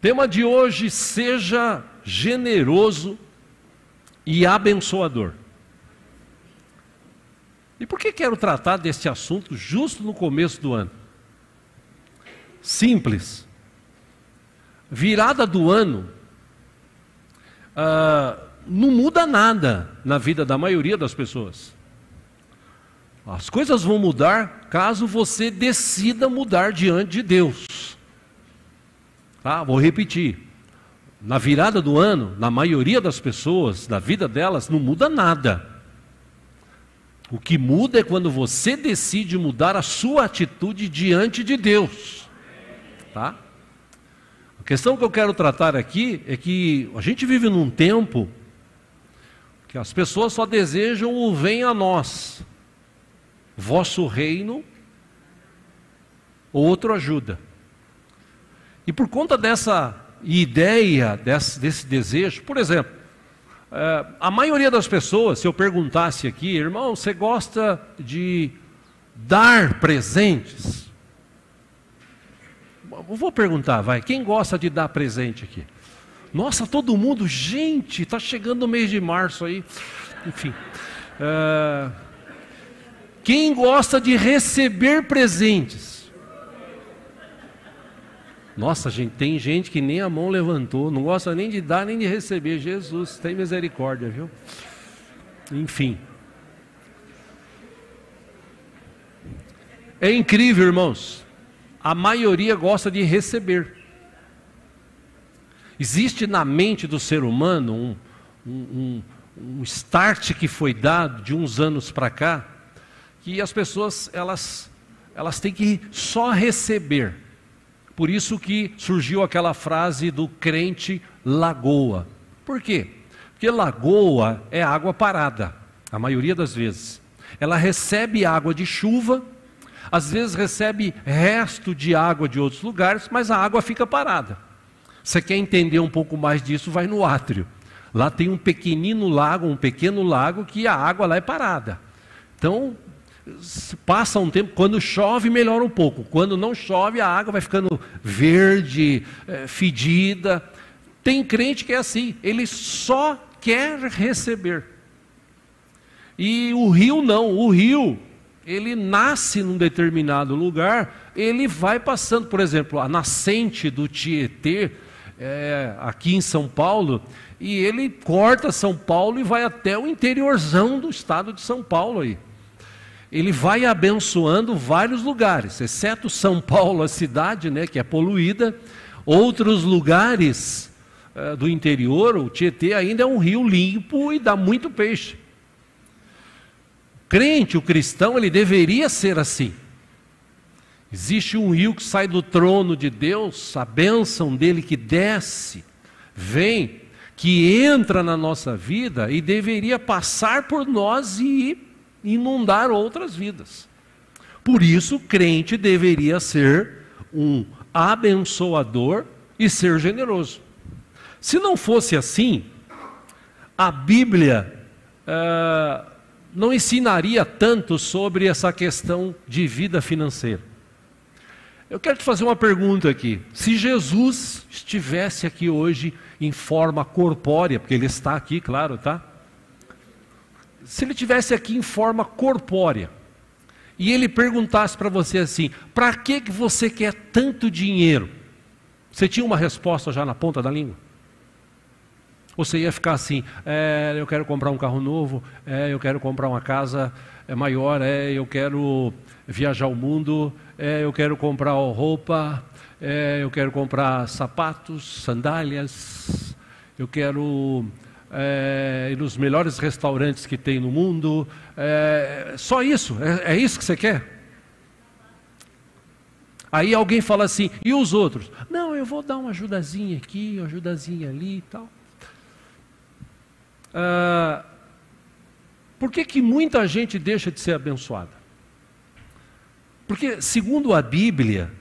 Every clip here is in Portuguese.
Tema de hoje: seja generoso e abençoador. E por que quero tratar deste assunto justo no começo do ano? Simples. Virada do ano não muda nada na vida da maioria das pessoas. As coisas vão mudar caso você decida mudar diante de Deus. Tá? Vou repetir. Na virada do ano, na maioria das pessoas, na vida delas, não muda nada. O que muda é quando você decide mudar a sua atitude diante de Deus. Tá? A questão que eu quero tratar aqui é que a gente vive num tempo que as pessoas só desejam o venha a nós, vosso reino, outro ajuda. E por conta dessa ideia, desse desejo, por exemplo, a maioria das pessoas, se eu perguntasse aqui, irmão, você gosta de dar presentes? Eu vou perguntar, quem gosta de dar presente aqui? Nossa, todo mundo, gente, está chegando o mês de março aí, enfim. Quem gosta de receber presentes? Nossa, gente, tem gente que nem a mão levantou, não gosta nem de dar nem de receber. Jesus, tem misericórdia, viu? Enfim. É incrível, irmãos. A maioria gosta de receber. Existe na mente do ser humano um start que foi dado de uns anos para cá, que as pessoas elas têm que só receber. Por isso que surgiu aquela frase do crente lagoa. Por quê? Porque lagoa é água parada, a maioria das vezes. Ela recebe água de chuva, às vezes recebe resto de água de outros lugares, mas a água fica parada. Você quer entender um pouco mais disso, vai no átrio. Lá tem um pequeno lago que a água lá é parada. Então, passa um tempo, quando chove melhora um pouco, quando não chove a água vai ficando verde, fedida. Tem crente que é assim, ele só quer receber. E o rio não, o rio, ele nasce num determinado lugar, ele vai passando, por exemplo, a nascente do Tietê, aqui em São Paulo, e ele corta São Paulo e vai até o interiorzão do estado de São Paulo aí. Ele vai abençoando vários lugares, exceto São Paulo, a cidade, né, que é poluída. Outros lugares do interior, o Tietê ainda é um rio limpo e dá muito peixe. O cristão, ele deveria ser assim. Existe um rio que sai do trono de Deus, a bênção dele que desce, vem, que entra na nossa vida e deveria passar por nós e inundar outras vidas. Por isso, o crente deveria ser um abençoador e ser generoso. Se não fosse assim, a Bíblia não ensinaria tanto sobre essa questão de vida financeira. Eu quero te fazer uma pergunta aqui. Se Jesus estivesse aqui hoje em forma corpórea, porque ele está aqui, claro, tá? Se ele estivesse aqui em forma corpórea, e ele perguntasse para você assim, para que você quer tanto dinheiro? Você tinha uma resposta já na ponta da língua? Ou você ia ficar assim, eu quero comprar um carro novo, eu quero comprar uma casa maior, eu quero viajar o mundo, eu quero comprar roupa, eu quero comprar sapatos, sandálias, eu quero ir nos melhores restaurantes que tem no mundo, só isso, é isso que você quer? Aí alguém fala assim, e os outros? Não, eu vou dar uma ajudazinha aqui, uma ajudazinha ali e tal. Por que muita gente deixa de ser abençoada? Porque, segundo a Bíblia,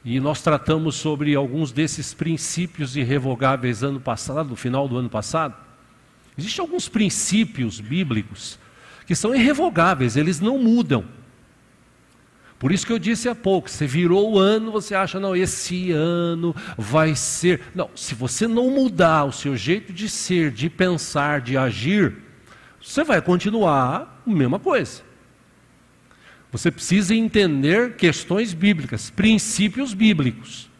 e nós tratamos sobre alguns desses princípios irrevogáveis ano passado, no final do ano passado, existem alguns princípios bíblicos que são irrevogáveis, eles não mudam. Por isso que eu disse há pouco, você virou o ano, você acha, não, esse ano vai ser... Não, se você não mudar o seu jeito de ser, de pensar, de agir, você vai continuar a mesma coisa. Você precisa entender questões bíblicas, princípios bíblicos.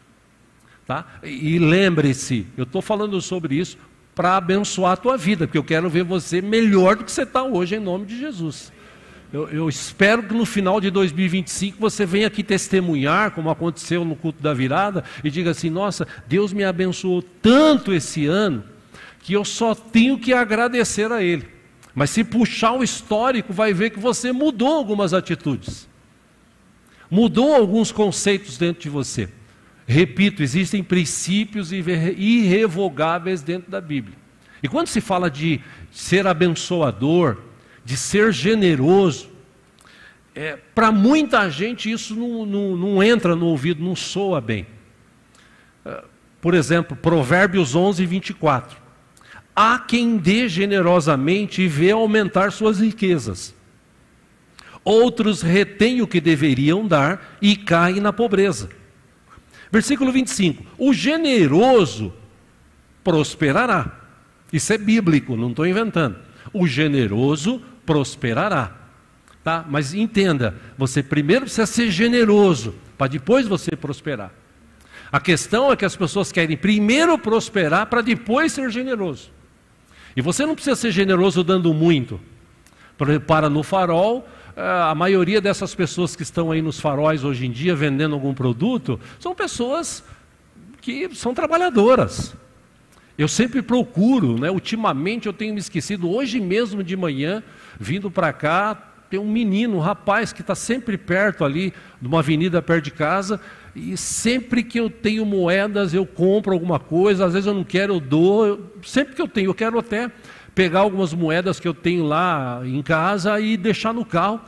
Tá? E lembre-se, eu estou falando sobre isso para abençoar a tua vida, porque eu quero ver você melhor do que você está hoje, em nome de Jesus. Eu espero que no final de 2025 você venha aqui testemunhar, como aconteceu no culto da virada, e diga assim, nossa, Deus me abençoou tanto esse ano, que eu só tenho que agradecer a Ele. Mas se puxar o histórico, vai ver que você mudou algumas atitudes. Mudou alguns conceitos dentro de você. Repito, existem princípios irrevogáveis dentro da Bíblia. E quando se fala de ser abençoador, de ser generoso, para muita gente isso não entra no ouvido, não soa bem. Por exemplo, Provérbios 11, 24. Há quem dê generosamente e vê aumentar suas riquezas. Outros retêm o que deveriam dar e caem na pobreza. Versículo 25. O generoso prosperará. Isso é bíblico, não estou inventando. O generoso prosperará. Tá? Mas entenda, você primeiro precisa ser generoso, para depois você prosperar. A questão é que as pessoas querem primeiro prosperar, para depois ser generoso. E você não precisa ser generoso dando muito. Para no farol, a maioria dessas pessoas que estão aí nos faróis hoje em dia, vendendo algum produto, são pessoas que são trabalhadoras. Eu sempre procuro, né? Ultimamente eu tenho me esquecido, hoje mesmo de manhã, vindo para cá, tem um menino, um rapaz que está sempre perto ali, de uma avenida perto de casa, e sempre que eu tenho moedas, eu compro alguma coisa, às vezes eu não quero, eu dou, sempre que eu tenho, eu quero até pegar algumas moedas que eu tenho lá em casa e deixar no carro,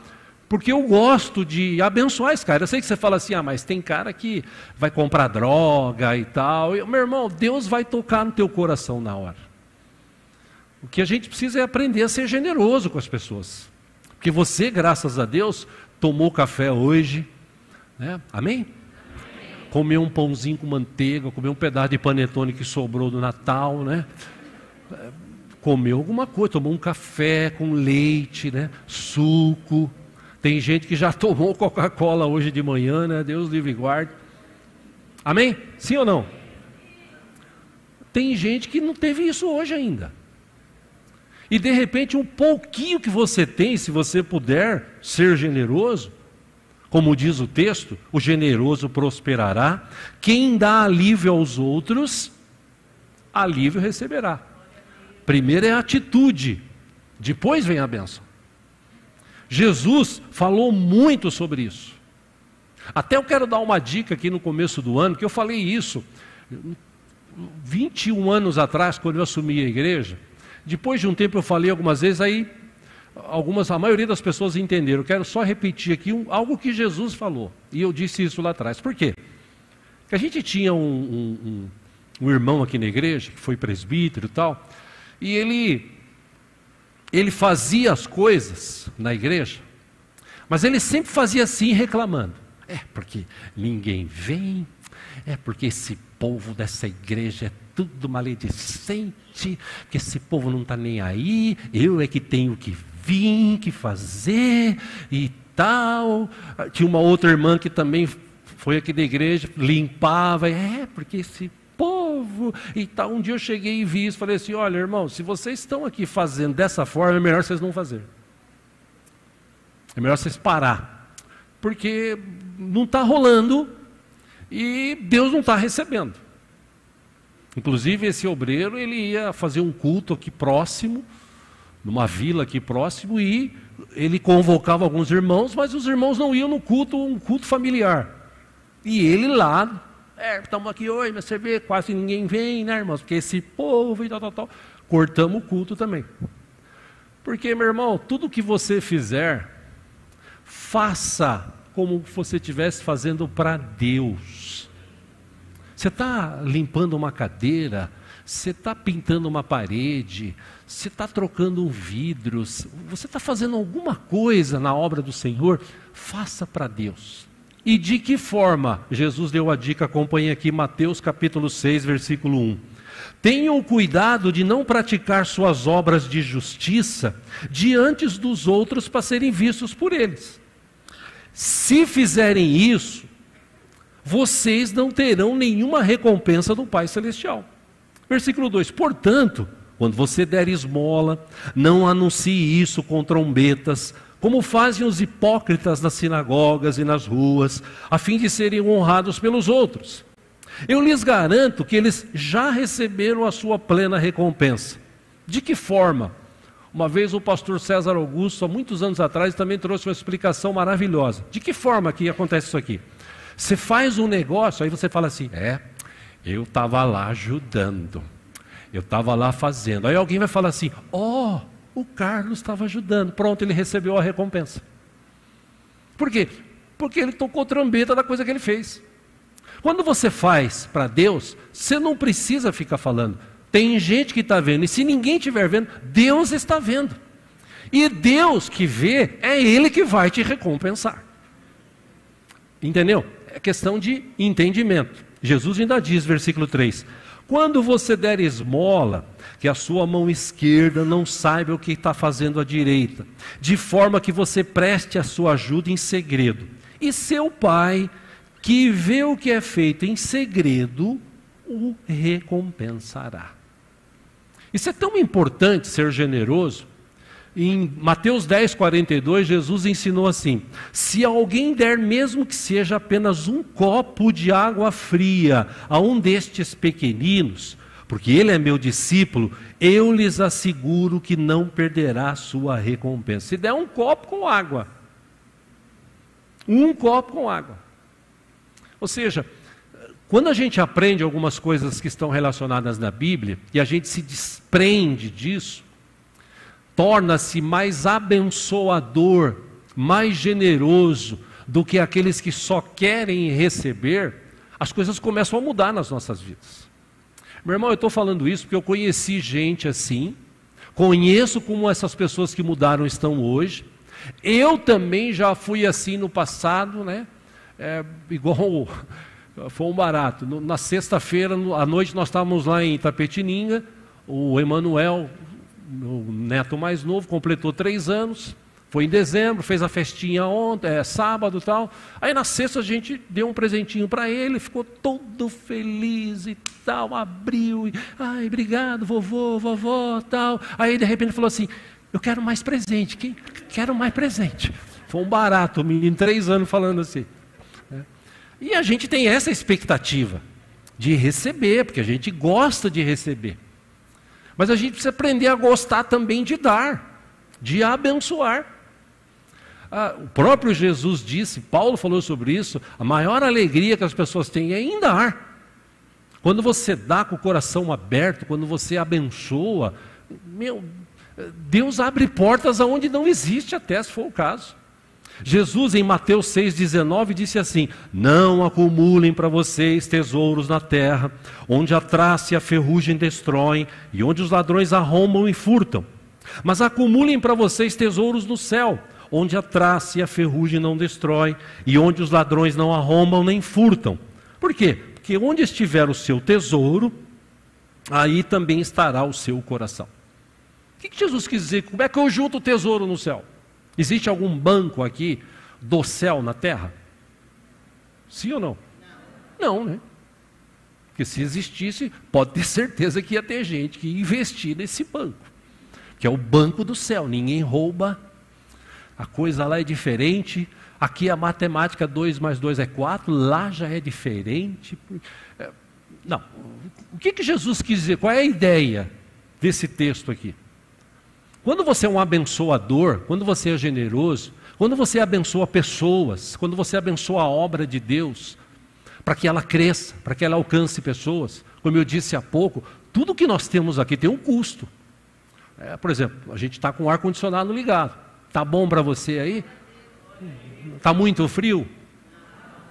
porque eu gosto de abençoar esse cara. Eu sei que você fala assim, mas tem cara que vai comprar droga e tal. Meu irmão, Deus vai tocar no teu coração na hora. O que a gente precisa é aprender a ser generoso com as pessoas. Porque você, graças a Deus, tomou café hoje, né? Amém? Comeu um pãozinho com manteiga, comeu um pedaço de panetone que sobrou do Natal, né? Comeu alguma coisa, tomou um café com leite, né? Suco. Tem gente que já tomou Coca-Cola hoje de manhã, né? Deus livre e guarde. Amém? Sim ou não? Tem gente que não teve isso hoje ainda. E de repente um pouquinho que você tem, se você puder ser generoso, como diz o texto, o generoso prosperará. Quem dá alívio aos outros, alívio receberá. Primeiro é a atitude, depois vem a bênção. Jesus falou muito sobre isso. Até eu quero dar uma dica aqui no começo do ano, que eu falei isso 21 anos atrás, quando eu assumi a igreja. Depois de um tempo eu falei algumas vezes, aí a maioria das pessoas entenderam. Eu quero só repetir aqui algo que Jesus falou. E eu disse isso lá atrás. Por quê? Porque a gente tinha um irmão aqui na igreja, que foi presbítero e tal, e ele fazia as coisas na igreja, mas ele sempre fazia assim, reclamando. Porque ninguém vem, porque esse povo dessa igreja é tudo maledicente, que esse povo não está nem aí, eu é que tenho que vir, que fazer e tal. Tinha uma outra irmã que também foi aqui da igreja, limpava, porque esse povo e tal. Um dia eu cheguei e vi isso, falei assim, olha irmão, se vocês estão aqui fazendo dessa forma, é melhor vocês não fazer. É melhor vocês parar, porque não está rolando e Deus não está recebendo. Inclusive esse obreiro, ele ia fazer um culto aqui próximo, numa vila aqui próximo, e ele convocava alguns irmãos, mas os irmãos não iam no culto, um culto familiar. E ele lá, estamos aqui hoje, mas você vê, quase ninguém vem, né, irmãos? Porque esse povo e tal. Cortamos o culto também. Porque, meu irmão, tudo que você fizer, faça como você estivesse fazendo para Deus. Você está limpando uma cadeira, você está pintando uma parede, você está trocando um vidro, você está fazendo alguma coisa na obra do Senhor, faça para Deus. E de que forma? Jesus deu a dica, acompanhe aqui Mateus capítulo 6, versículo 1. Tenham cuidado de não praticar suas obras de justiça diante dos outros para serem vistos por eles. Se fizerem isso, vocês não terão nenhuma recompensa do Pai Celestial. Versículo 2. Portanto, quando você der esmola, não anuncie isso com trombetas, como fazem os hipócritas nas sinagogas e nas ruas, a fim de serem honrados pelos outros. Eu lhes garanto que eles já receberam a sua plena recompensa. De que forma? Uma vez o pastor César Augusto, há muitos anos atrás, também trouxe uma explicação maravilhosa. De que forma que acontece isso aqui? Você faz um negócio, aí você fala assim, eu estava lá ajudando, eu estava lá fazendo. Aí alguém vai falar assim, o Carlos estava ajudando, pronto, ele recebeu a recompensa. Por quê? Porque ele tocou trombeta da coisa que ele fez. Quando você faz para Deus, você não precisa ficar falando. Tem gente que está vendo, e se ninguém estiver vendo, Deus está vendo. E Deus que vê, é Ele que vai te recompensar. Entendeu? É questão de entendimento. Jesus ainda diz, versículo 3, quando você der esmola, que a sua mão esquerda não saiba o que está fazendo a direita, de forma que você preste a sua ajuda em segredo. E seu Pai, que vê o que é feito em segredo, o recompensará. Isso é tão importante, ser generoso. Em Mateus 10, 42, Jesus ensinou assim, se alguém der mesmo que seja apenas um copo de água fria a um destes pequeninos, porque ele é meu discípulo, eu lhes asseguro que não perderá sua recompensa. Se der um copo com água, ou seja, quando a gente aprende algumas coisas que estão relacionadas na Bíblia, e a gente se desprende disso, torna-se mais abençoador, mais generoso do que aqueles que só querem receber, as coisas começam a mudar nas nossas vidas. Meu irmão, eu estou falando isso porque eu conheci gente assim, conheço como essas pessoas que mudaram estão hoje, eu também já fui assim no passado, né? Igual foi um barato. Na sexta-feira, à noite, nós estávamos lá em Itapetininga, o Emanuel, meu neto mais novo, completou 3 anos, foi em dezembro, fez a festinha ontem, sábado e tal. Aí na sexta a gente deu um presentinho para ele, ficou todo feliz e tal, abriu, ai, obrigado vovô, vovó, tal. Aí de repente ele falou assim, eu quero mais presente, quero mais presente. Foi um barato, o menino 3 anos falando assim. E a gente tem essa expectativa de receber, porque a gente gosta de receber. Mas a gente precisa aprender a gostar também de dar, de abençoar. O próprio Jesus disse, Paulo falou sobre isso, a maior alegria que as pessoas têm é em dar. Quando você dá com o coração aberto, quando você abençoa, Deus abre portas aonde não existe até, se for o caso. Jesus em Mateus 6,19 disse assim, não acumulem para vocês tesouros na terra, onde a traça e a ferrugem destroem, e onde os ladrões arrombam e furtam. Mas acumulem para vocês tesouros no céu, onde a traça e a ferrugem não destroem, e onde os ladrões não arrombam nem furtam. Por quê? Porque onde estiver o seu tesouro, aí também estará o seu coração. O que Jesus quis dizer? Como é que eu junto o tesouro no céu? Existe algum banco aqui do céu na terra? Sim ou não? Não, né? Porque se existisse, pode ter certeza que ia ter gente que ia investir nesse banco, que é o banco do céu, ninguém rouba, a coisa lá é diferente, aqui a matemática 2 mais 2 é 4, lá já é diferente. Não, o que Jesus quis dizer? Qual é a ideia desse texto aqui? Quando você é um abençoador, quando você é generoso, quando você abençoa pessoas, quando você abençoa a obra de Deus, para que ela cresça, para que ela alcance pessoas, como eu disse há pouco, tudo que nós temos aqui tem um custo. Por exemplo, a gente está com o ar-condicionado ligado. Está bom para você aí? Está muito frio?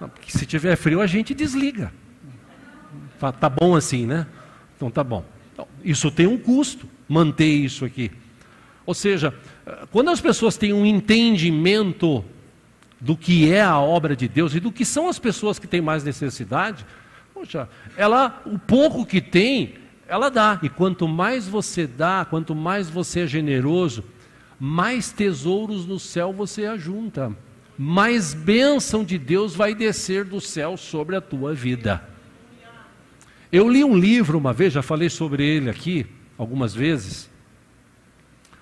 Não, porque se tiver frio a gente desliga. Tá bom assim, né? Então tá bom. Então, isso tem um custo, manter isso aqui. Ou seja, quando as pessoas têm um entendimento do que é a obra de Deus e do que são as pessoas que têm mais necessidade, poxa, o pouco que tem, ela dá. E quanto mais você dá, quanto mais você é generoso, mais tesouros no céu você ajunta. Mais bênção de Deus vai descer do céu sobre a tua vida. Eu li um livro uma vez, já falei sobre ele aqui algumas vezes.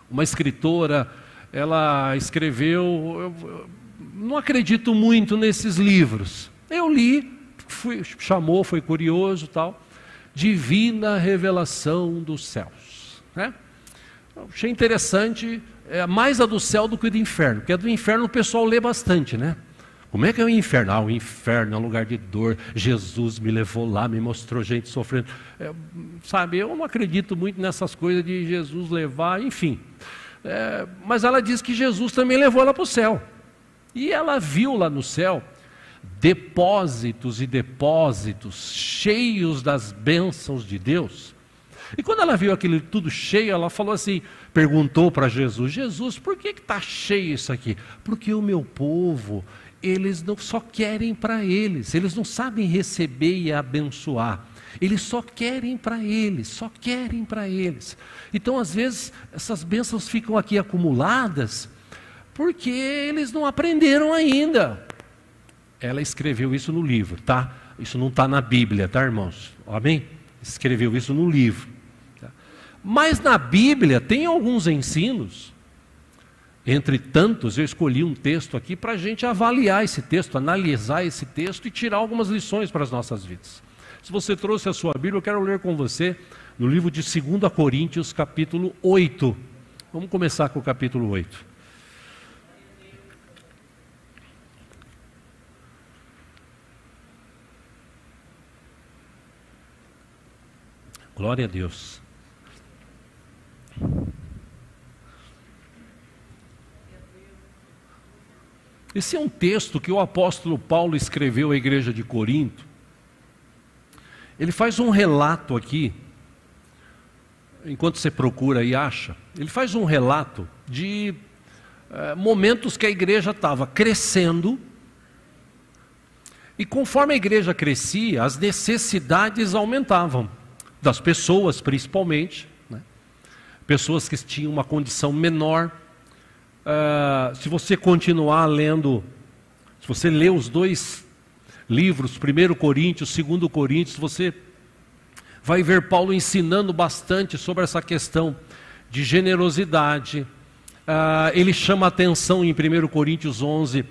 Uma escritora, ela escreveu, eu não acredito muito nesses livros. Eu li, foi curioso, tal. Divina Revelação dos Céus, né? Achei interessante, mais a do céu do que a do inferno, porque a do inferno o pessoal lê bastante, né? Como é que é o inferno? O inferno é um lugar de dor, Jesus me levou lá, me mostrou gente sofrendo. Sabe, eu não acredito muito nessas coisas de Jesus levar, enfim. Mas ela diz que Jesus também levou ela para o céu. E ela viu lá no céu depósitos e depósitos cheios das bênçãos de Deus. E quando ela viu aquilo tudo cheio, ela falou assim, perguntou para Jesus, Jesus, por que está cheio isso aqui? Porque o meu povo, eles não só querem para eles não sabem receber e abençoar, eles só querem para eles, só querem para eles. Então às vezes essas bênçãos ficam aqui acumuladas, porque eles não aprenderam ainda. Ela escreveu isso no livro, tá? Isso não está na Bíblia, tá, irmãos? Amém? Escreveu isso no livro. Tá? Mas na Bíblia tem alguns ensinos. Entre tantos, eu escolhi um texto aqui para a gente avaliar esse texto, analisar esse texto e tirar algumas lições para as nossas vidas. Se você trouxe a sua Bíblia, eu quero ler com você no livro de 2 Coríntios, capítulo 8. Vamos começar com o capítulo 8. Glória a Deus. Esse é um texto que o apóstolo Paulo escreveu à igreja de Corinto. Ele faz um relato aqui, enquanto você procura e acha, ele faz um relato de momentos que a igreja estava crescendo, e conforme a igreja crescia, as necessidades aumentavam. Das pessoas principalmente, né? Pessoas que tinham uma condição menor. Se você continuar lendo, se você ler os dois livros, 1 Coríntios, 2 Coríntios, você vai ver Paulo ensinando bastante sobre essa questão de generosidade. Ele chama a atenção em 1 Coríntios 11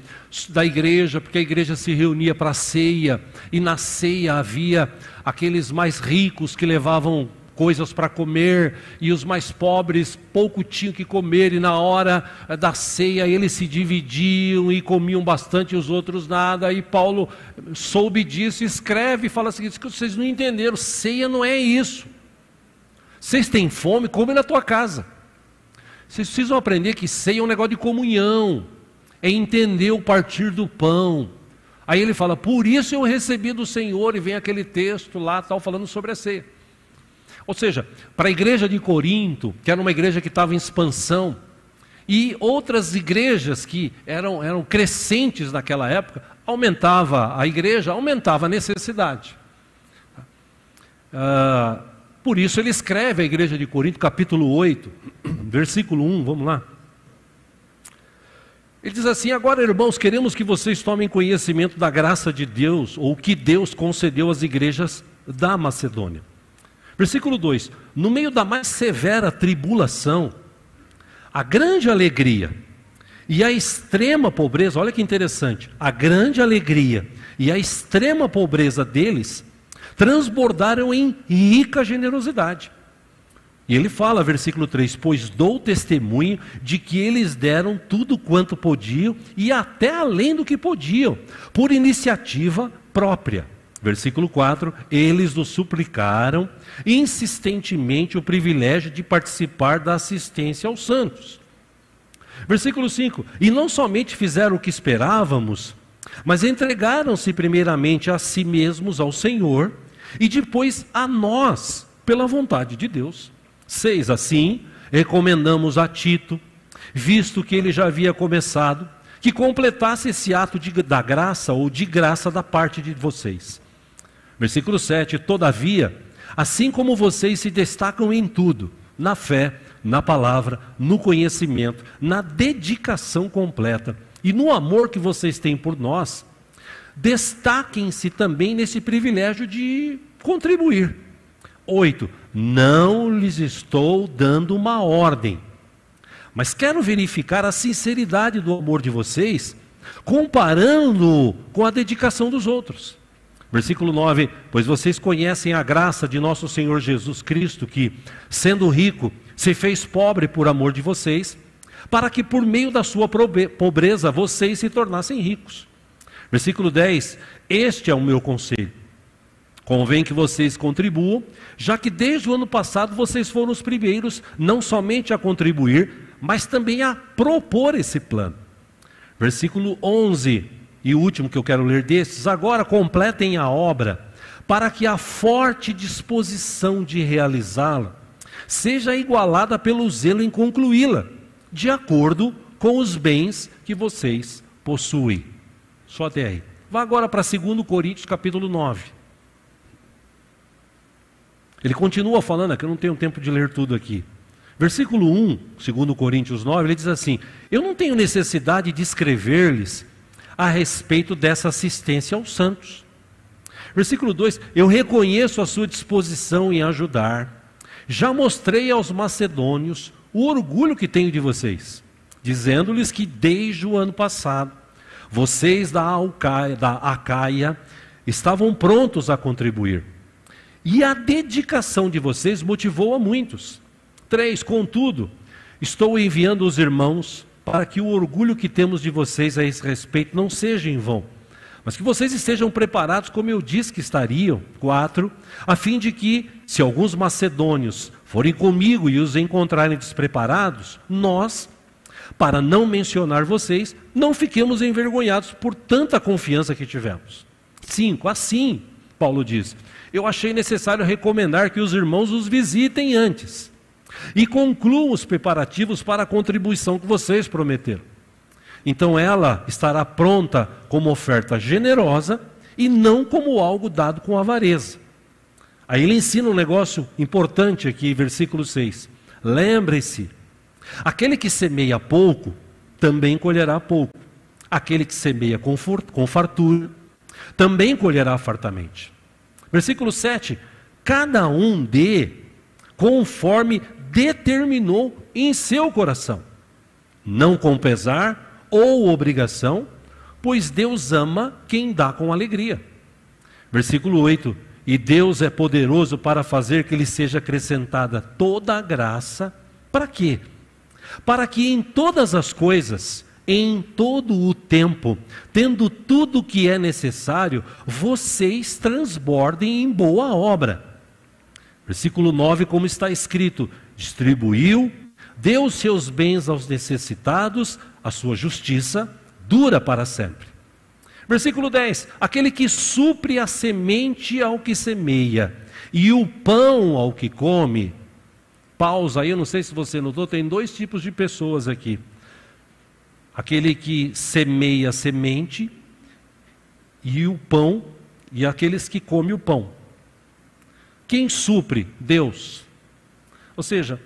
da igreja, porque a igreja se reunia para a ceia, e na ceia havia aqueles mais ricos que levavam coisas para comer, e os mais pobres pouco tinham que comer, e na hora da ceia eles se dividiam e comiam bastante e os outros nada. E Paulo soube disso, escreve e fala assim, que vocês não entenderam, ceia não é isso. Vocês têm fome, come na tua casa. Vocês precisam aprender que ceia é um negócio de comunhão, é entender o partir do pão. Aí ele fala, por isso eu recebi do Senhor, e vem aquele texto lá, tal, falando sobre a ceia. Ou seja, para a igreja de Corinto, que era uma igreja que estava em expansão, e outras igrejas que eram crescentes naquela época, aumentava a igreja, aumentava a necessidade. Por isso ele escreve à igreja de Corinto, capítulo 8, versículo 1, vamos lá. Ele diz assim, agora irmãos, queremos que vocês tomem conhecimento da graça de Deus, ou que Deus concedeu às igrejas da Macedônia. Versículo 2, no meio da mais severa tribulação, a grande alegria e a extrema pobreza, olha que interessante, a grande alegria e a extrema pobreza deles transbordaram em rica generosidade. E ele fala, versículo 3, pois dou testemunho de que eles deram tudo quanto podiam e até além do que podiam, por iniciativa própria. Versículo 4, eles nos suplicaram insistentemente o privilégio de participar da assistência aos santos. Versículo 5, e não somente fizeram o que esperávamos, mas entregaram-se primeiramente a si mesmos ao Senhor, e depois a nós, pela vontade de Deus. 6. Assim, recomendamos a Tito, visto que ele já havia começado, que completasse esse ato da graça ou de graça da parte de vocês. Versículo 7. Todavia, assim como vocês se destacam em tudo, na fé, na palavra, no conhecimento, na dedicação completa e no amor que vocês têm por nós, destaquem-se também nesse privilégio de contribuir. 8. Não lhes estou dando uma ordem, mas quero verificar a sinceridade do amor de vocês, comparando-o com a dedicação dos outros. Versículo 9. Pois vocês conhecem a graça de nosso Senhor Jesus Cristo, que, sendo rico, se fez pobre por amor de vocês, para que por meio da sua pobreza vocês se tornassem ricos. Versículo 10. Este é o meu conselho. Convém que vocês contribuam, já que desde o ano passado vocês foram os primeiros, não somente a contribuir, mas também a propor esse plano. Versículo 11, e o último que eu quero ler destes: agora completem a obra, para que a forte disposição de realizá-la seja igualada pelo zelo em concluí-la, de acordo com os bens que vocês possuem. Só até aí. Vá agora para 2 Coríntios capítulo 9. Ele continua falando aqui, eu não tenho tempo de ler tudo aqui. Versículo 1, 2 Coríntios 9, ele diz assim: eu não tenho necessidade de escrever-lhes a respeito dessa assistência aos santos. Versículo 2, eu reconheço a sua disposição em ajudar. Já mostrei aos macedônios o orgulho que tenho de vocês, dizendo-lhes que desde o ano passado, vocês da Acaia estavam prontos a contribuir. E a dedicação de vocês motivou a muitos. 3, contudo, estou enviando os irmãos para que o orgulho que temos de vocês a esse respeito não seja em vão, mas que vocês estejam preparados como eu disse que estariam. 4, a fim de que, se alguns macedônios forem comigo e os encontrarem despreparados, nós, para não mencionar vocês, não fiquemos envergonhados por tanta confiança que tivemos. 5, assim, Paulo diz, eu achei necessário recomendar que os irmãos os visitem antes e concluam os preparativos para a contribuição que vocês prometeram. Então ela estará pronta como oferta generosa e não como algo dado com avareza. Aí ele ensina um negócio importante aqui, versículo 6. Lembre-se, aquele que semeia pouco, também colherá pouco. Aquele que semeia com fartura, também colherá fartamente. Versículo 7. Cada um dê conforme determinou em seu coração, não com pesar ou obrigação, pois Deus ama quem dá com alegria. Versículo 8. E Deus é poderoso para fazer que lhe seja acrescentada toda a graça. Para quê? Para que em todas as coisas, em todo o tempo, tendo tudo o que é necessário, vocês transbordem em boa obra. Versículo 9, como está escrito: distribuiu, deu seus bens aos necessitados, a sua justiça dura para sempre. Versículo 10, aquele que supre a semente ao que semeia, e o pão ao que come. Pausa aí, eu não sei se você notou, tem dois tipos de pessoas aqui. Aquele que semeia a semente, e o pão, e aqueles que comem o pão. Quem supre? Deus. Ou seja,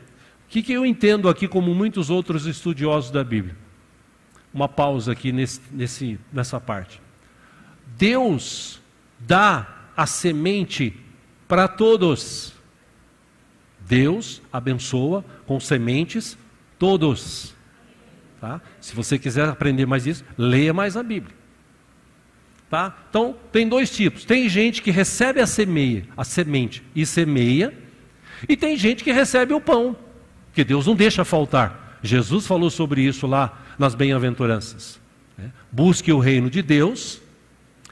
o que eu entendo aqui como muitos outros estudiosos da Bíblia? Uma pausa aqui nessa parte. Deus dá a semente para todos. Deus abençoa com sementes todos. Tá? Se você quiser aprender mais isso, leia mais a Bíblia. Tá? Então, tem dois tipos. Tem gente que recebe a semente e semeia, e tem gente que recebe o pão, que Deus não deixa faltar. Jesus falou sobre isso lá nas bem-aventuranças. Busque o reino de Deus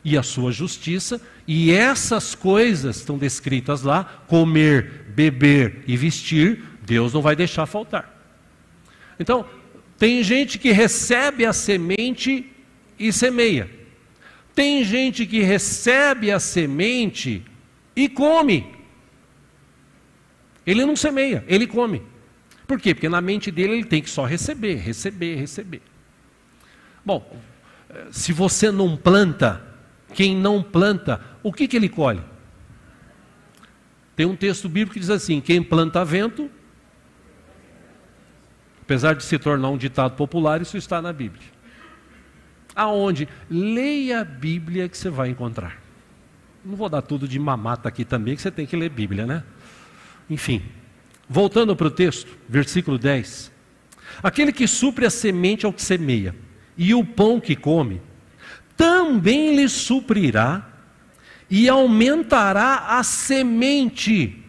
e a sua justiça, e essas coisas estão descritas lá: comer, beber e vestir, Deus não vai deixar faltar. Então, tem gente que recebe a semente e semeia. Tem gente que recebe a semente e come. Ele não semeia, ele come. Por quê? Porque na mente dele ele tem que só receber, receber, receber. Bom, se você não planta, quem não planta, o que ele colhe? Tem um texto bíblico que diz assim: quem planta vento, apesar de se tornar um ditado popular, isso está na Bíblia. Aonde? Leia a Bíblia que você vai encontrar. Não vou dar tudo de mamata aqui também, que você tem que ler Bíblia, né? Enfim, voltando para o texto, versículo 10. Aquele que supre a semente ao que semeia, e o pão que come, também lhe suprirá e aumentará a semente,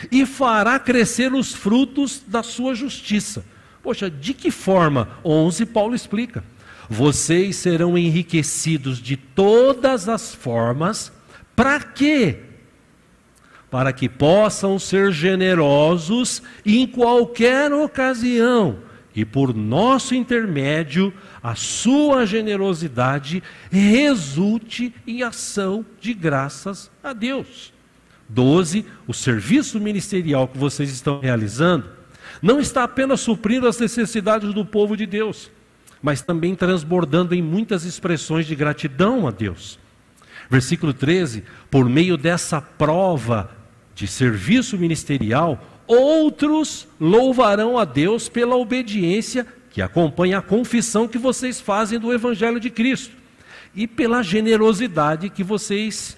e fará crescer os frutos da sua justiça. Poxa, de que forma? 11, Paulo explica. Vocês serão enriquecidos de todas as formas. Para quê? Para que possam ser generosos em qualquer ocasião, e por nosso intermédio, a sua generosidade resulte em ação de graças a Deus. 12, o serviço ministerial que vocês estão realizando não está apenas suprindo as necessidades do povo de Deus, mas também transbordando em muitas expressões de gratidão a Deus. Versículo 13, por meio dessa prova de serviço ministerial, outros louvarão a Deus pela obediência que acompanha a confissão que vocês fazem do Evangelho de Cristo e pela generosidade que vocês,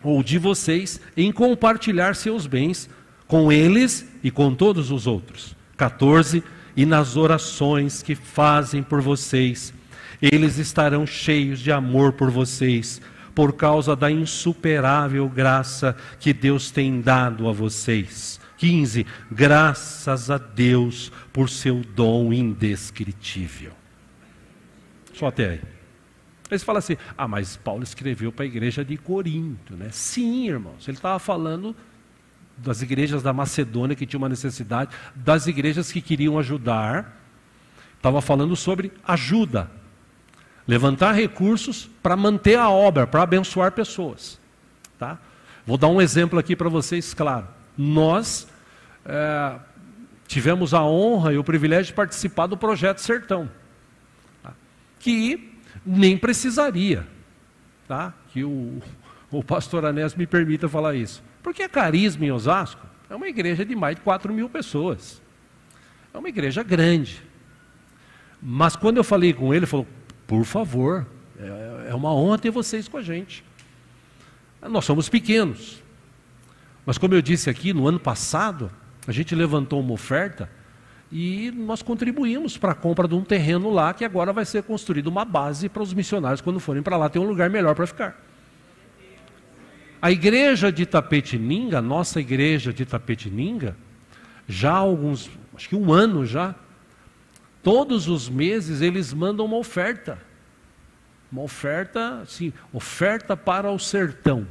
ou de vocês, em compartilhar seus bens com eles e com todos os outros. 14, e nas orações que fazem por vocês, eles estarão cheios de amor por vocês, por causa da insuperável graça que Deus tem dado a vocês. 15, graças a Deus por seu dom indescritível. Só até aí. Aí você fala assim: ah, mas Paulo escreveu para a igreja de Corinto, né? Sim, irmãos, ele estava falando das igrejas da Macedônia que tinham uma necessidade, das igrejas que queriam ajudar. Estava falando sobre ajuda, levantar recursos para manter a obra, para abençoar pessoas, tá? Vou dar um exemplo aqui para vocês, claro. Nós tivemos a honra e o privilégio de participar do Projeto Sertão, tá? Que nem precisaria, tá? Que o pastor Anésio me permita falar isso, porque a Carisma em Osasco é uma igreja de mais de 4.000 pessoas, é uma igreja grande, mas quando eu falei com ele, ele falou: por favor, é uma honra ter vocês com a gente. Nós somos pequenos, mas como eu disse aqui, no ano passado, a gente levantou uma oferta e nós contribuímos para a compra de um terreno lá, que agora vai ser construído uma base para os missionários, quando forem para lá, ter um lugar melhor para ficar. A igreja de Itapetininga, a nossa igreja de Itapetininga, já há alguns, acho que um ano já, todos os meses eles mandam uma oferta. Uma oferta, assim, oferta para o sertão.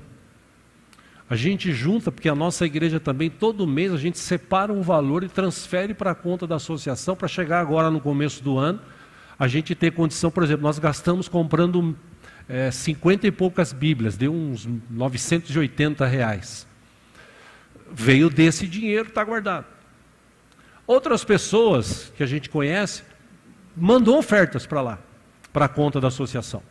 A gente junta, porque a nossa igreja também, todo mês a gente separa um valor e transfere para a conta da associação, para chegar agora no começo do ano, a gente ter condição. Por exemplo, nós gastamos comprando 50 e poucas Bíblias, deu uns R$980. Veio desse dinheiro, está guardado. Outras pessoas que a gente conhece, mandou ofertas para lá, para a conta da associação.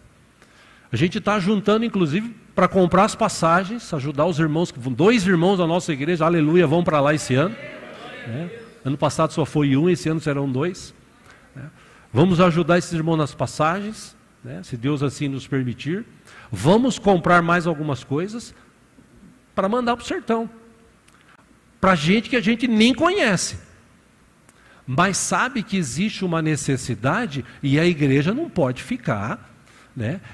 A gente está juntando, inclusive, para comprar as passagens, ajudar os irmãos, 2 irmãos da nossa igreja, aleluia, vão para lá esse ano. Ano passado só foi 1, esse ano serão 2. Vamos ajudar esses irmãos nas passagens, se Deus assim nos permitir. Vamos comprar mais algumas coisas para mandar para o sertão, para gente que a gente nem conhece, mas sabe que existe uma necessidade e a igreja não pode ficar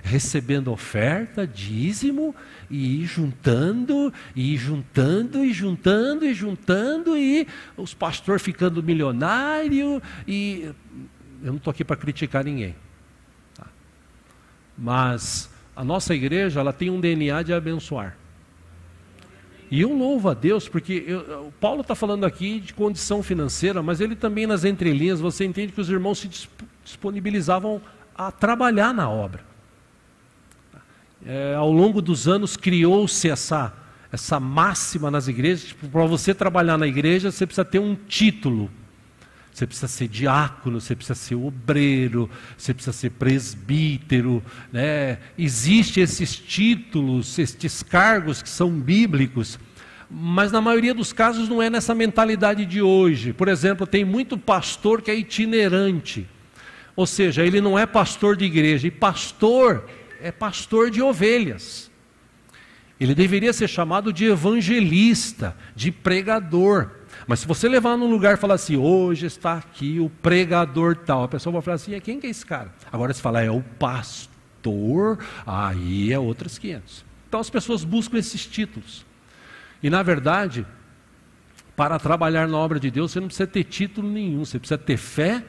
recebendo oferta, dízimo, e juntando, e juntando, e juntando, e juntando, e os pastores ficando milionários, e eu não estou aqui para criticar ninguém, tá? Mas a nossa igreja, ela tem um DNA de abençoar. E eu louvo a Deus, porque o Paulo está falando aqui de condição financeira, mas ele também nas entrelinhas, você entende que os irmãos se disponibilizavam a trabalhar na obra. Ao longo dos anos criou-se essa máxima nas igrejas, tipo, para você trabalhar na igreja, você precisa ter um título. Você precisa ser diácono, você precisa ser obreiro, você precisa ser presbítero, né? Existem esses títulos, estes cargos que são bíblicos, mas na maioria dos casos não é nessa mentalidade de hoje. Por exemplo, tem muito pastor que é itinerante, ou seja, ele não é pastor de igreja, e pastor é pastor de ovelhas. Ele deveria ser chamado de evangelista, de pregador. Mas se você levar num lugar e falar assim, hoje está aqui o pregador tal, a pessoa vai falar assim, quem que é esse cara? Agora se falar, é o pastor, aí é outros 500. Então as pessoas buscam esses títulos. E na verdade, para trabalhar na obra de Deus, você não precisa ter título nenhum, você precisa ter fé,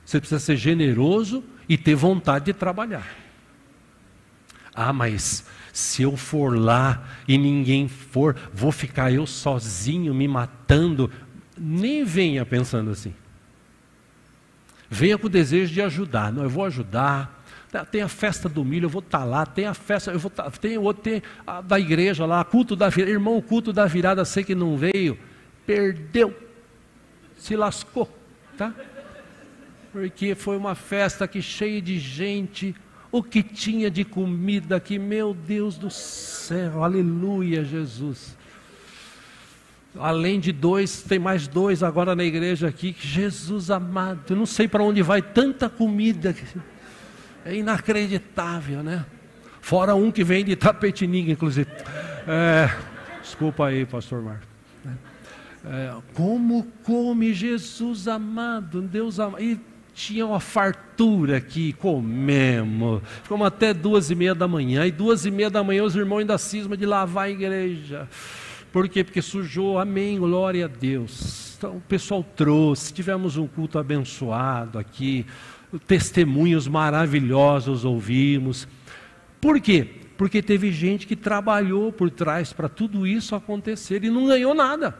você precisa ser generoso e ter vontade de trabalhar. Ah, mas se eu for lá e ninguém for, vou ficar eu sozinho me matando. Nem venha pensando assim. Venha com o desejo de ajudar. Não, eu vou ajudar. Tem a festa do milho, eu vou estar lá. Tem a festa, eu vou estar, tem a da igreja lá, culto da virada. Irmão, o culto da virada, sei que não veio, perdeu, se lascou, tá? Porque foi uma festa aqui cheia de gente. O que tinha de comida aqui, meu Deus do céu, aleluia, Jesus. Além de 2, tem mais 2 agora na igreja aqui, Jesus amado, eu não sei para onde vai tanta comida, é inacreditável, né? Fora um que vem de Itapetininga, inclusive. Desculpa aí, pastor Marcos. Como come Jesus amado, Deus amado, e tinha uma fartura aqui, comemos, ficamos até 2:30 da manhã, e 2:30 da manhã os irmãos ainda cismam de lavar a igreja. Por quê? Porque sujou, amém, glória a Deus. Então o pessoal trouxe, tivemos um culto abençoado aqui, testemunhos maravilhosos ouvimos. Por quê? Porque teve gente que trabalhou por trás para tudo isso acontecer e não ganhou nada.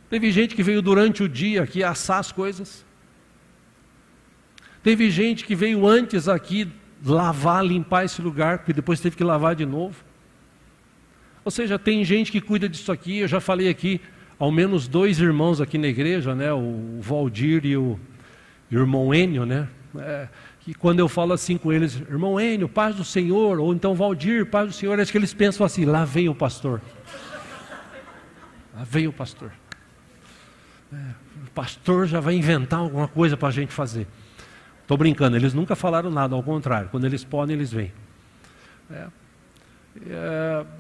Teve gente que veio durante o dia aqui assar as coisas. Teve gente que veio antes aqui lavar, limpar esse lugar, porque depois teve que lavar de novo. Ou seja, tem gente que cuida disso aqui. Eu já falei aqui, ao menos 2 irmãos aqui na igreja, né? O Valdir e o irmão Enio, né? Que quando eu falo assim com eles, irmão Enio, paz do Senhor, ou então Valdir, paz do Senhor, acho que eles pensam assim, lá vem o pastor. Lá vem o pastor. O pastor já vai inventar alguma coisa para a gente fazer. Estou brincando, eles nunca falaram nada, ao contrário, quando eles podem, eles vêm.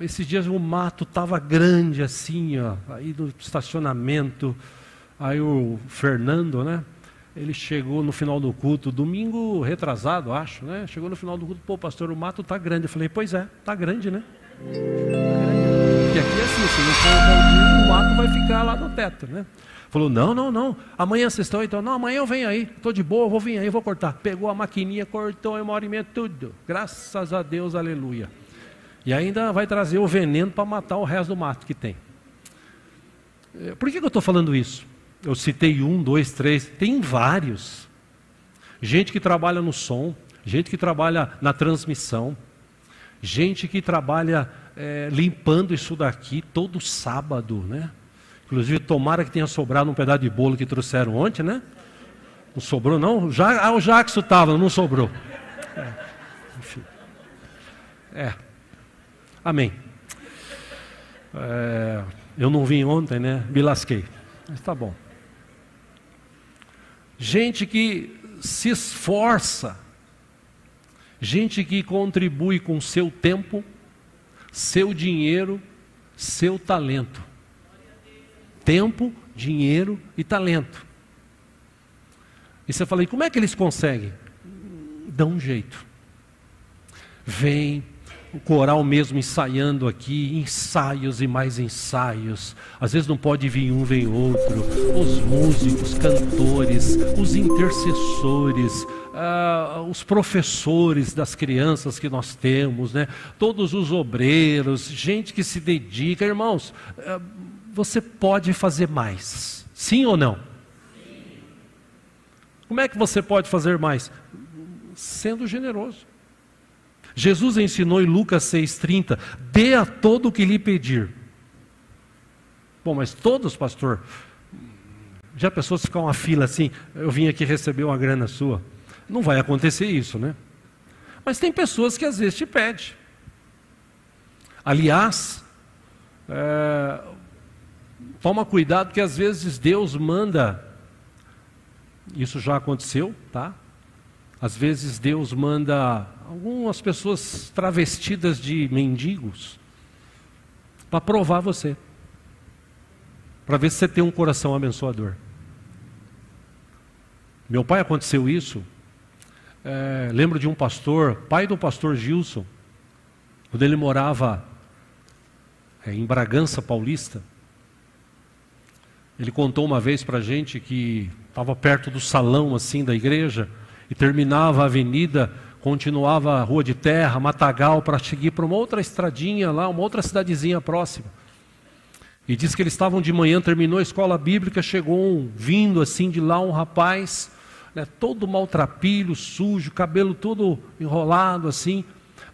Esses dias o mato estava grande assim, ó, aí no estacionamento, aí o Fernando, né? Ele chegou no final do culto, domingo retrasado, acho, né? Chegou no final do culto, pô, pastor, o mato está grande. Eu falei, pois é, está grande, né? Porque aqui é assim, se não for o mato vai ficar lá no teto, né? Falou, não, amanhã vocês estão, então, não, amanhã eu venho aí, estou de boa, eu vou vir aí, eu vou cortar. Pegou a maquininha, cortou em 1h30 tudo, graças a Deus, aleluia. E ainda vai trazer o veneno para matar o resto do mato que tem. Por que eu estou falando isso? Eu citei 1, 2, 3, tem vários. Gente que trabalha no som, gente que trabalha na transmissão, gente que trabalha limpando isso daqui todo sábado, né? Inclusive, tomara que tenha sobrado um pedaço de bolo que trouxeram ontem, né? Não sobrou, não? O Jackson estava, não sobrou. Enfim. Amém. Eu não vim ontem, né? Me lasquei. Mas tá bom. Gente que se esforça, gente que contribui com seu tempo, seu dinheiro, seu talento. Tempo, dinheiro e talento. E você fala, e como é que eles conseguem? Dão um jeito. Vem o coral mesmo ensaiando aqui, ensaios e mais ensaios. Às vezes não pode vir um, vem outro. Os músicos, cantores, os intercessores, os professores das crianças que nós temos, né? Todos os obreiros, gente que se dedica. Irmãos, você pode fazer mais, sim ou não? Sim. Como é que você pode fazer mais? Sendo generoso. Jesus ensinou em Lucas 6,30, dê a todo o que lhe pedir. Bom, mas todos, pastor, já pensou se ficar uma fila assim, eu vim aqui receber uma grana sua? Não vai acontecer isso, né? Mas tem pessoas que às vezes te pedem. Aliás, toma cuidado que às vezes Deus manda, isso já aconteceu, tá? Às vezes Deus manda algumas pessoas travestidas de mendigos para provar você, para ver se você tem um coração abençoador. Meu pai aconteceu isso. Lembro de um pastor, pai do pastor Gilson, quando ele morava em Bragança Paulista. Ele contou uma vez para a gente que estava perto do salão assim da igreja e terminava a avenida, continuava a rua de terra, matagal, para seguir para uma outra estradinha lá, uma outra cidadezinha próxima. E diz que eles estavam de manhã, terminou a escola bíblica, chegou vindo assim de lá um rapaz, né, todo maltrapilho, sujo, cabelo todo enrolado assim,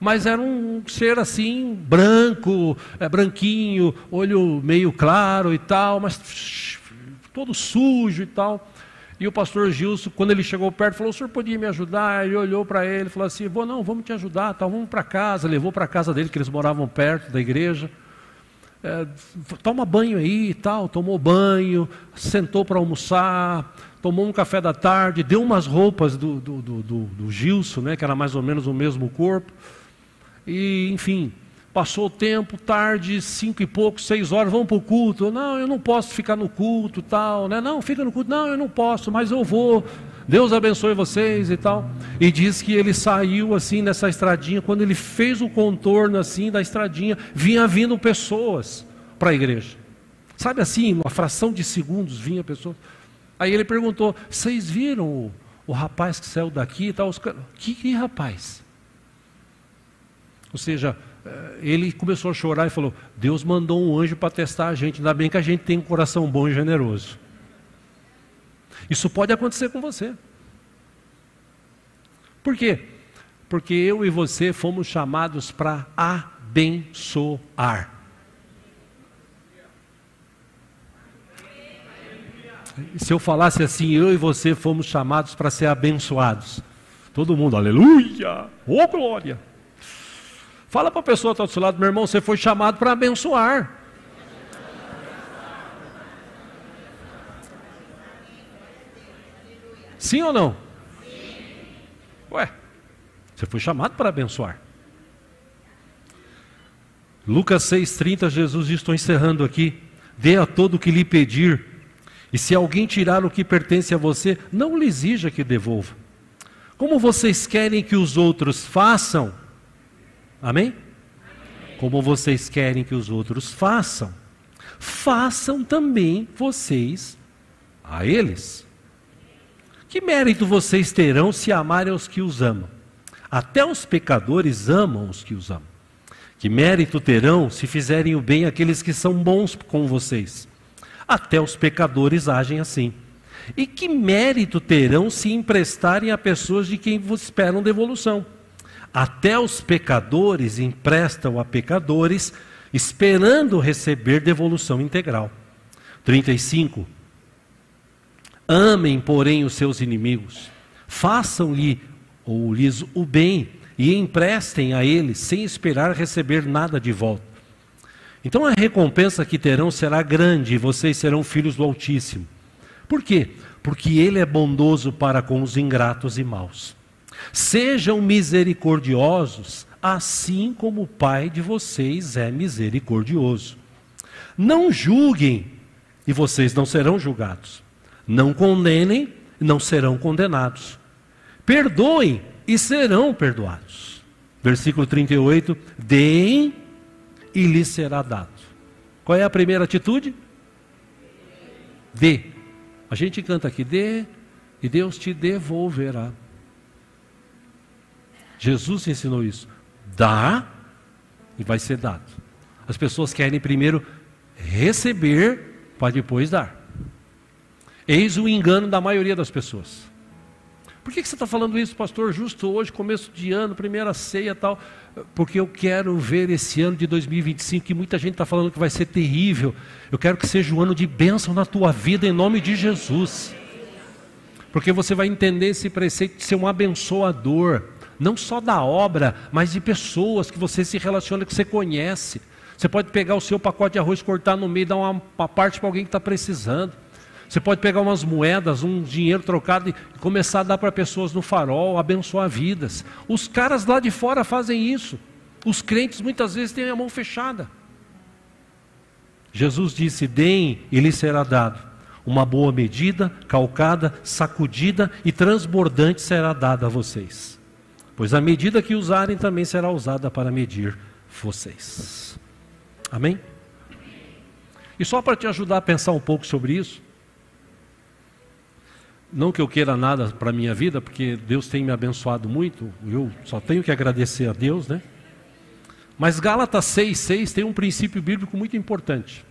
mas era um ser assim, branco, branquinho, olho meio claro e tal, mas todo sujo e tal. E o pastor Gilson, quando ele chegou perto, falou: o senhor podia me ajudar? Ele olhou para ele e falou assim: vamos te ajudar, tá, vamos para casa. Levou para a casa dele, que eles moravam perto da igreja. Toma banho aí e tal. Tomou banho, sentou para almoçar, tomou um café da tarde, deu umas roupas do Gilson, né, que era mais ou menos o mesmo corpo. E, enfim, passou o tempo, tarde, 5 e pouco, 6 horas, vamos para o culto. Não, eu não posso ficar no culto e tal, né? Não, fica no culto. Não, eu não posso, mas eu vou. Deus abençoe vocês e tal. E diz que ele saiu assim nessa estradinha, quando ele fez o contorno assim da estradinha, vinha vindo pessoas para a igreja. Sabe assim, uma fração de segundos vinha pessoas. Aí ele perguntou: vocês viram o rapaz que saiu daqui e tal? Que rapaz? Ou seja, ele começou a chorar e falou: Deus mandou um anjo para testar a gente, ainda bem que a gente tem um coração bom e generoso. Isso pode acontecer com você. Por quê? Porque eu e você fomos chamados para abençoar. Se eu falasse assim, eu e você fomos chamados para ser abençoados, todo mundo, aleluia, ô glória. Fala para a pessoa que está do seu lado: meu irmão, você foi chamado para abençoar. Sim ou não? Sim. Ué, você foi chamado para abençoar. Lucas 6,30, Jesus diz, estou encerrando aqui: dê a todo o que lhe pedir, e se alguém tirar o que pertence a você, não lhe exija que devolva. Como vocês querem que os outros façam? Amém? Como vocês querem que os outros façam, façam também vocês a eles. Que mérito vocês terão se amarem os que os amam? Até os pecadores amam os que os amam. Que mérito terão se fizerem o bem àqueles que são bons com vocês? Até os pecadores agem assim. E que mérito terão se emprestarem a pessoas de quem vos esperam devolução? Até os pecadores emprestam a pecadores, esperando receber devolução integral. 35. Amem, porém, os seus inimigos. Façam-lhe ou lhes o bem e emprestem a eles, sem esperar receber nada de volta. Então a recompensa que terão será grande e vocês serão filhos do Altíssimo. Por quê? Porque Ele é bondoso para com os ingratos e maus. Sejam misericordiosos, assim como o Pai de vocês é misericordioso. Não julguem, e vocês não serão julgados. Não condenem, não serão condenados. Perdoem, e serão perdoados. Versículo 38, deem, e lhes será dado. Qual é a primeira atitude? Dê. A gente canta aqui: dê, e Deus te devolverá. Jesus ensinou isso. Dá e vai ser dado. As pessoas querem primeiro receber para depois dar. Eis o engano da maioria das pessoas. Por que você está falando isso, pastor, justo hoje, começo de ano, primeira ceia e tal? Porque eu quero ver esse ano de 2025, que muita gente está falando que vai ser terrível. Eu quero que seja um ano de bênção na tua vida, em nome de Jesus. Porque você vai entender esse preceito de ser um abençoador, não só da obra, mas de pessoas que você se relaciona, que você conhece. Você pode pegar o seu pacote de arroz, cortar no meio e dar uma parte para alguém que está precisando. Você pode pegar umas moedas, um dinheiro trocado e começar a dar para pessoas no farol, abençoar vidas. Os caras lá de fora fazem isso. Os crentes muitas vezes têm a mão fechada. Jesus disse: deem e lhes será dado. Uma boa medida, calcada, sacudida e transbordante será dada a vocês. Pois a medida que usarem também será usada para medir vocês. Amém? E só para te ajudar a pensar um pouco sobre isso, não que eu queira nada para a minha vida, porque Deus tem me abençoado muito, eu só tenho que agradecer a Deus, né? Mas Gálatas 6,6 tem um princípio bíblico muito importante.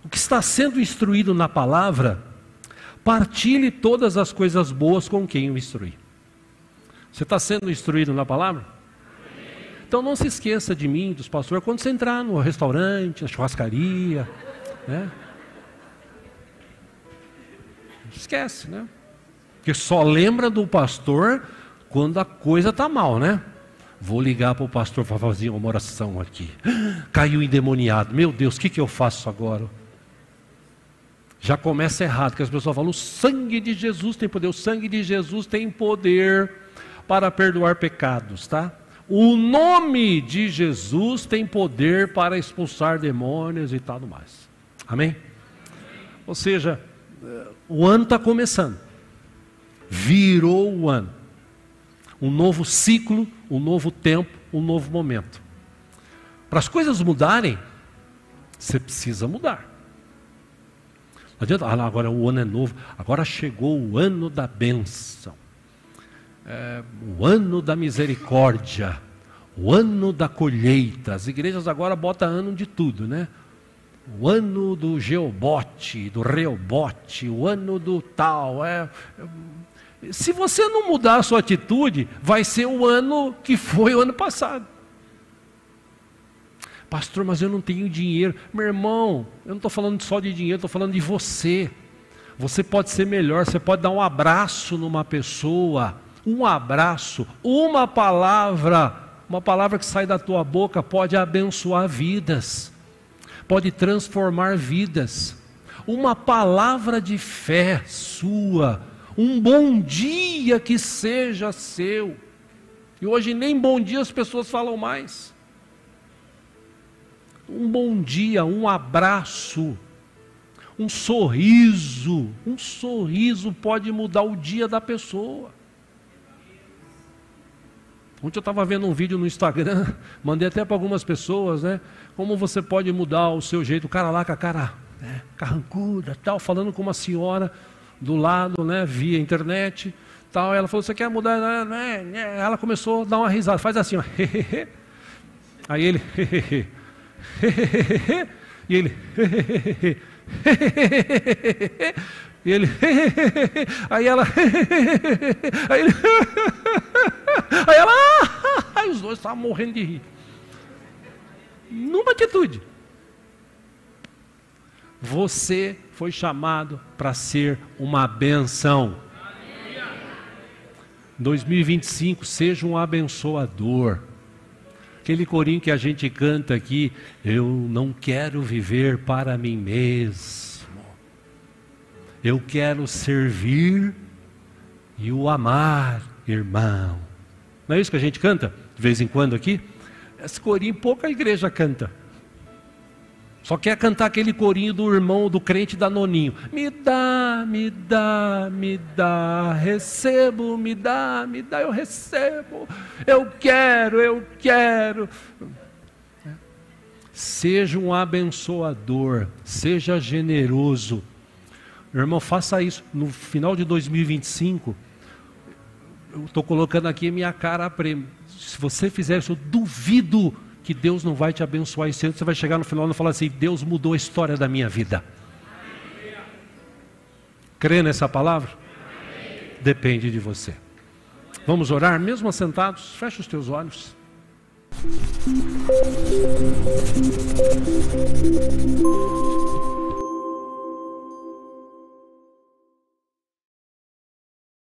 O que está sendo instruído na palavra, partilhe todas as coisas boas com quem o instrui. Você está sendo instruído na palavra? Então não se esqueça de mim, dos pastores, quando você entrar no restaurante, na churrascaria, né? Esquece, né? Porque só lembra do pastor quando a coisa está mal, né? Vou ligar para o pastor para fazer uma oração aqui. Caiu endemoniado. Meu Deus, o que eu faço agora? Já começa errado, porque as pessoas falam: o sangue de Jesus tem poder. O sangue de Jesus tem poder para perdoar pecados, tá? O nome de Jesus tem poder para expulsar demônios e tal mais. Amém? Ou seja, o ano está começando. Virou o ano. Um novo ciclo, um novo tempo, um novo momento. Para as coisas mudarem, você precisa mudar. Não adianta, agora o ano é novo, agora chegou o ano da bênção. O ano da misericórdia, o ano da colheita. As igrejas agora botam ano de tudo, né? O ano do Geobote, do Reobote, o ano do tal. Se você não mudar a sua atitude, vai ser o ano que foi o ano passado. Pastor, mas eu não tenho dinheiro. Meu irmão, eu não estou falando só de dinheiro, estou falando de você. Você pode ser melhor, você pode dar um abraço numa pessoa. Um abraço, uma palavra que sai da tua boca pode abençoar vidas. Pode transformar vidas. Uma palavra de fé sua, um bom dia que seja seu. E hoje nem bom dia as pessoas falam mais. Um bom dia, um abraço, um sorriso pode mudar o dia da pessoa. Ontem eu estava vendo um vídeo no Instagram, mandei até para algumas pessoas, né? Como você pode mudar o seu jeito, o cara lá com a cara carrancuda, tal, falando com uma senhora do lado, né? Via internet, tal. Ela falou: você quer mudar? Ela começou a dar uma risada, faz assim, ó. Aí ele, e ele, e ele, aí ela, aí ele, aí ela, aí os dois estavam morrendo de rir. Numa atitude. Você foi chamado para ser uma bênção. 2025, seja um abençoador. Aquele corinho que a gente canta aqui: eu não quero viver para mim mesmo, eu quero servir e o amar, irmão. Não é isso que a gente canta de vez em quando aqui? Esse corinho pouca igreja canta. Só quer cantar aquele corinho do irmão, do crente Danoninho. Me dá, me dá, me dá, recebo, me dá, eu recebo. Eu quero. Seja um abençoador, seja generoso. Irmão, faça isso. No final de 2025, eu estou colocando aqui a minha cara a prêmio. Se você fizer isso, eu duvido que Deus não vai te abençoar esse ano. Você vai chegar no final e falar assim: Deus mudou a história da minha vida. Crê nessa palavra? depende de você. Vamos orar, mesmo assentados? Fecha os teus olhos.